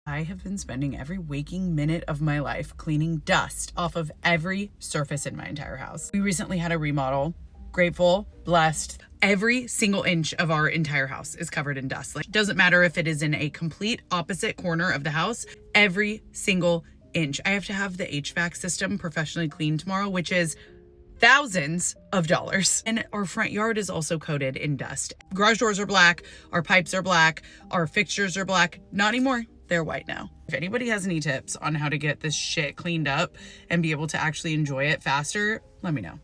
I have been spending every waking minute of my life cleaning dust off of every surface in my entire house. We recently had a remodel. Grateful, blessed. Every single inch of our entire house is covered in dust. Like, it doesn't matter if it is in a complete opposite corner of the house, every single inch. I have to have the HVAC system professionally cleaned tomorrow, which is thousands of dollars. And our front yard is also coated in dust. Garage doors are black, our pipes are black, our fixtures are black. Not anymore. They're white now. If anybody has any tips on how to get this shit cleaned up and be able to actually enjoy it faster, let me know.